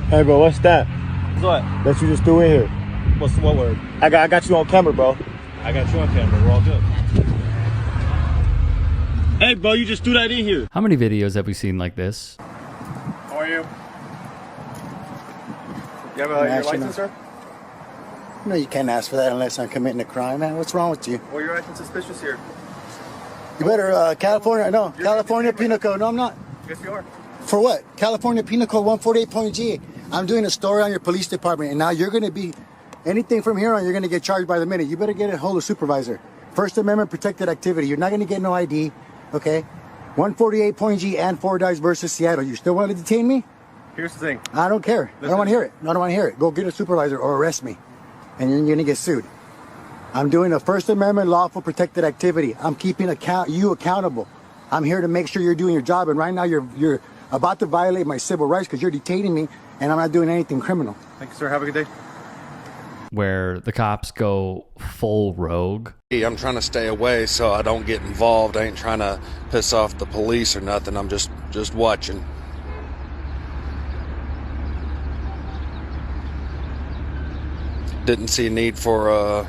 Hey, bro, what's that? What? That you just threw in here. What word? I got you on camera, bro. I got you on camera. We're all good. Hey, bro, you just threw that in here. How many videos have we seen like this? How are you? You have your license, sir? No, you can't ask for that unless I'm committing a crime, man. What's wrong with you? Well, you're acting suspicious here. You better, California Penal Code. No, I'm not. Yes, you are. For what? California Penal Code 148.G. I'm doing a story on your police department, and now you're going to be, anything from here on, you're going to get charged by the minute. You better get a hold of supervisor. First Amendment protected activity. You're not going to get no ID, okay? 148.G and Fordyce versus Seattle. You still want to detain me? Here's the thing. I don't care. I don't want to hear it. I don't want to hear it. Go get a supervisor or arrest me, and you're going to get sued. I'm doing a First Amendment lawful protected activity. I'm keeping you accountable. I'm here to make sure you're doing your job, and right now you're about to violate my civil rights because you're detaining me, and I'm not doing anything criminal. Thank you, sir. Have a good day. Where the cops go full rogue. I'm trying to stay away so I don't get involved. I ain't trying to piss off the police or nothing. I'm just watching. Didn't see a need for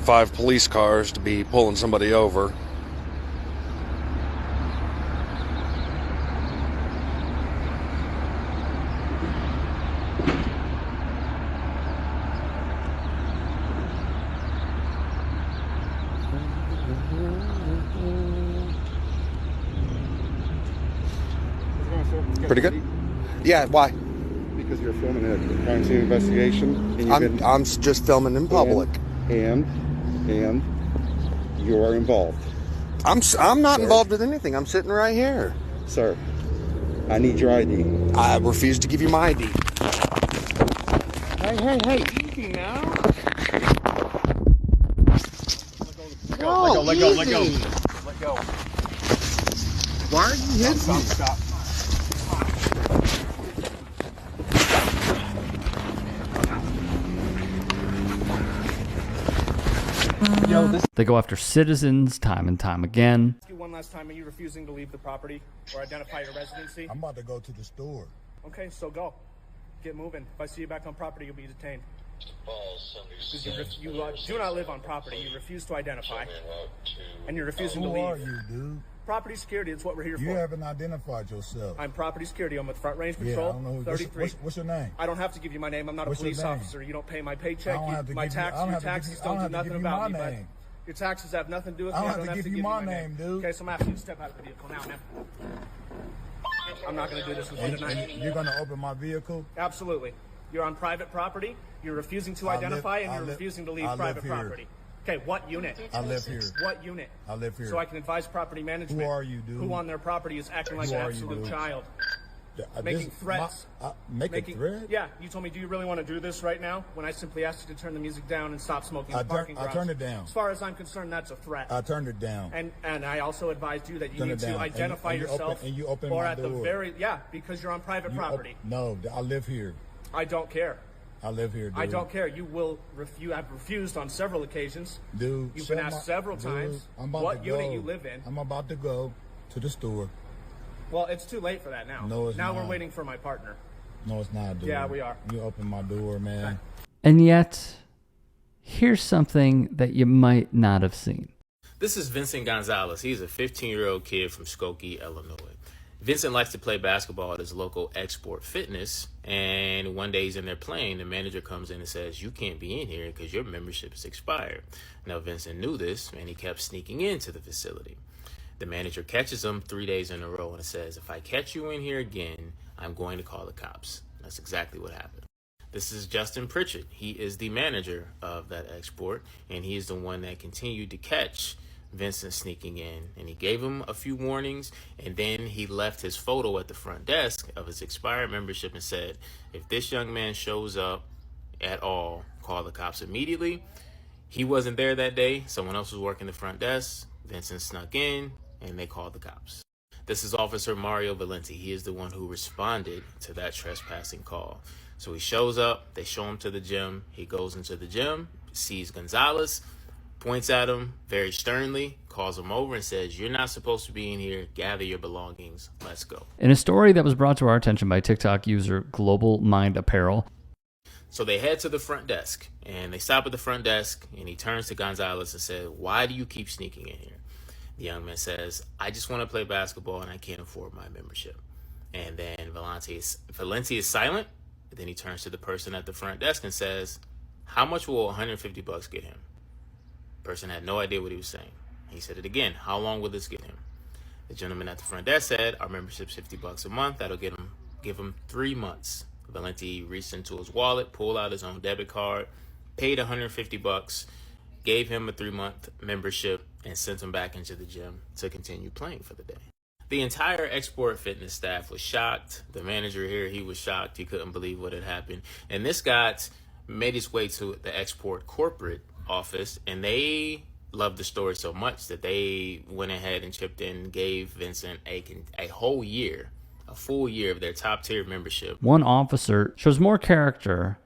5 police cars to be pulling somebody over. Pretty good? Yeah, why? Because you're filming a crime scene investigation. And I'm just filming in public. And you are involved. I'm not involved with anything. I'm sitting right here. Sir, I need your ID. I refuse to give you my ID. Hey, easy now. Let go. Why are you hitting me? Stop. They go after citizens time and time again. Ask you one last time, are you refusing to leave the property or identify your residency? I'm about to go to the store. Okay, so go. Get moving. If I see you back on property, you'll be detained. Because you do not live on property. You refuse to identify. And you're refusing to leave. Who are you, dude? Property security is what we're here for. You haven't identified yourself. I'm property security. I'm with Front Range Patrol. Yeah, I don't know who, 33. What's your name? I don't have to give you my name. I'm not a police officer. You don't pay my paycheck. My taxes don't do nothing about me. But your taxes have nothing to do with me. I don't have to give you my name, dude. Okay, so I'm asking you to step out of the vehicle now, man. I'm not going to do this with you tonight. You're going to open my vehicle? Absolutely. You're on private property. You're refusing to identify, and you're refusing to leave private property. Okay, what unit? I live here. What unit? I live here. So I can advise property management. Who are you, dude? Who on their property is acting like an absolute child. Making threats. Making threats? Yeah, you told me, do you really want to do this right now? When I simply asked you to turn the music down and stop smoking in the parking garage. I turned it down. As far as I'm concerned, that's a threat. I turned it down. And I also advised you that you need to identify yourself. And you open or my at door. the very, because you're on private property. No, I live here. I don't care. I live here, dude. I don't care. You will I've refused on several occasions. Dude, you've been asked several times what unit you live in. I'm about to go to the store. Well, it's too late for that now. No, it's not. Now we're waiting for my partner. No, it's not, dude. Yeah, we are. You open my door, man. Okay. And yet, here's something that you might not have seen. This is Vincent Gonzalez. He's a 15-year-old kid from Skokie, Illinois. Vincent likes to play basketball at his local Export Fitness, and one day he's in there playing. The manager comes in and says, "You can't be in here because your membership is expired." Now, Vincent knew this, and he kept sneaking into the facility. The manager catches him 3 days in a row and says, "If I catch you in here again, I'm going to call the cops." That's exactly what happened. This is Justin Pritchett. He is the manager of that Export, and he is the one that continued to catch Vincent sneaking in, and he gave him a few warnings, and then he left his photo at the front desk of his expired membership and said, "If this young man shows up at all, call the cops immediately." He wasn't there that day. Someone else was working the front desk. Vincent snuck in, and they called the cops. This is Officer Mario Valenti. He is the one who responded to that trespassing call. So he shows up, they show him to the gym. He goes into the gym, sees Gonzalez, points at him very sternly, calls him over and says, "You're not supposed to be in here. Gather your belongings. Let's go." In a story that was brought to our attention by TikTok user Global Mind Apparel. So they head to the front desk, and they stop at the front desk, and he turns to Gonzalez and says, "Why do you keep sneaking in here?" The young man says, "I just want to play basketball, and I can't afford my membership." And then Valente is silent. Then he turns to the person at the front desk and says, "How much will $150 get him?" The person had no idea what he was saying. He said it again. "How long will this get him?" The gentleman at the front desk said, "Our membership's $50 a month. That'll give him 3 months." Valente reached into his wallet, pulled out his own debit card, paid $150, gave him a 3-month membership, and sent him back into the gym to continue playing for the day. The entire Export Fitness staff was shocked. The manager here, he was shocked. He couldn't believe what had happened. And this guy made his way to the Export corporate office, and they loved the story so much that they went ahead and chipped in and gave Vincent a whole year, a full year of their top tier membership. One officer shows more character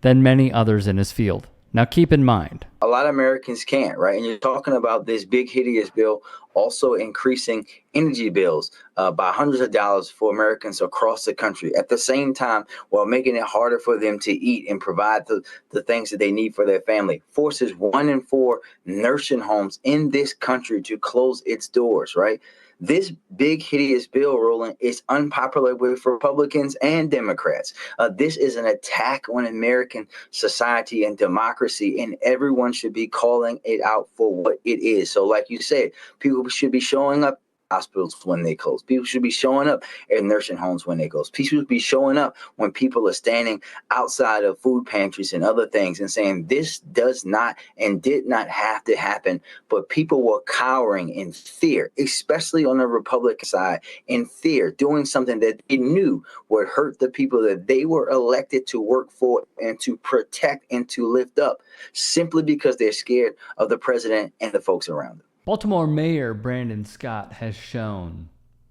than many others in his field. Now keep in mind, a lot of Americans can't, right? And you're talking about this big, hideous bill also increasing energy bills by hundreds of dollars for Americans across the country at the same time, while making it harder for them to eat and provide the things that they need for their family. Forces 1 in 4 nursing homes in this country to close its doors, right? This big, hideous bill, Roland, is unpopular with Republicans and Democrats. This is an attack on American society and democracy, and everyone should be calling it out for what it is. So like you said, people should be showing up hospitals when they close. People should be showing up at nursing homes when they close. People should be showing up when people are standing outside of food pantries and other things and saying this does not and did not have to happen. But people were cowering in fear, especially on the Republican side, in fear, doing something that they knew would hurt the people that they were elected to work for and to protect and to lift up, simply because they're scared of the president and the folks around them. Baltimore Mayor Brandon Scott has shown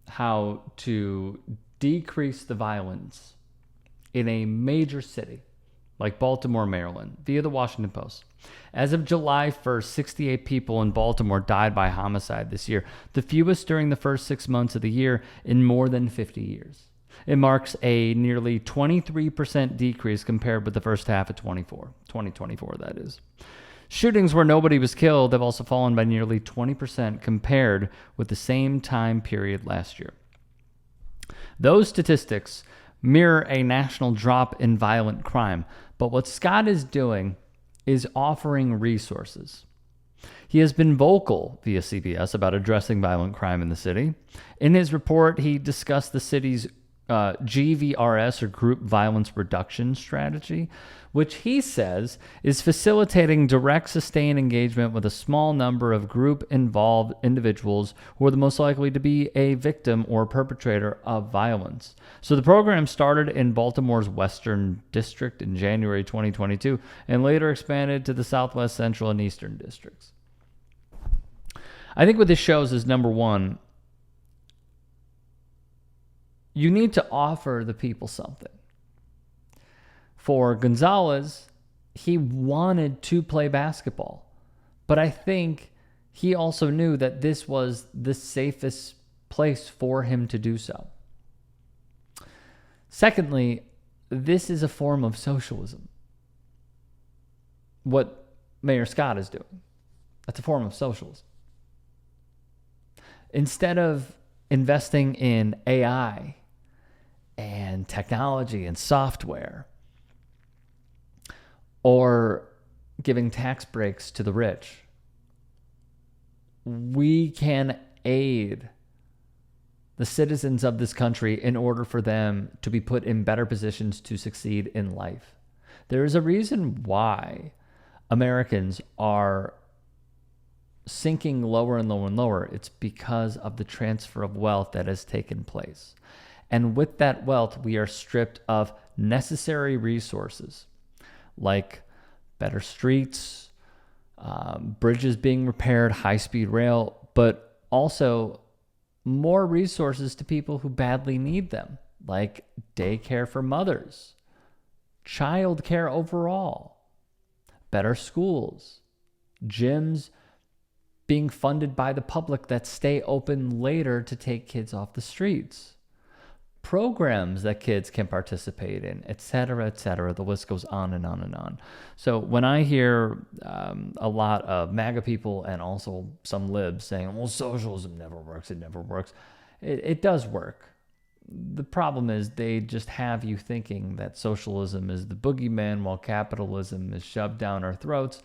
how to decrease the violence in a major city like Baltimore, Maryland, via the Washington Post. As of July 1st, 68 people in Baltimore died by homicide this year, the fewest during the first 6 months of the year in more than 50 years. It marks a nearly 23% decrease compared with the first half of 2024, that is. Shootings where nobody was killed have also fallen by nearly 20% compared with the same time period last year. Those statistics mirror a national drop in violent crime, but what Scott is doing is offering resources. He has been vocal via CBS about addressing violent crime in the city. In his report, he discussed the city's GVRS, or Group Violence Reduction Strategy, which he says is facilitating direct, sustained engagement with a small number of group-involved individuals who are the most likely to be a victim or perpetrator of violence. So the program started in Baltimore's Western District in January 2022 and later expanded to the Southwest, Central, and Eastern districts. I think what this shows is, number one, you need to offer the people something. For Gonzalez, he wanted to play basketball, but I think he also knew that this was the safest place for him to do so. Secondly, this is a form of socialism. What Mayor Scott is doing, that's a form of socialism. Instead of investing in AI and technology and software, or giving tax breaks to the rich, we can aid the citizens of this country in order for them to be put in better positions to succeed in life. There is a reason why Americans are sinking lower and lower and lower. It's because of the transfer of wealth that has taken place. And with that wealth, we are stripped of necessary resources like better streets, bridges being repaired, high-speed rail, but also more resources to people who badly need them, like daycare for mothers, child care overall, better schools, gyms being funded by the public that stay open later to take kids off the streets, programs that kids can participate in, et cetera, et cetera. The list goes on and on and on. So when I hear a lot of MAGA people and also some libs saying, well, socialism never works, it never works. It does work. The problem is they just have you thinking that socialism is the boogeyman while capitalism is shoved down our throats.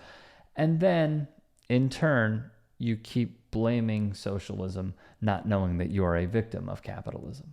And then, in turn, you keep blaming socialism, not knowing that you are a victim of capitalism.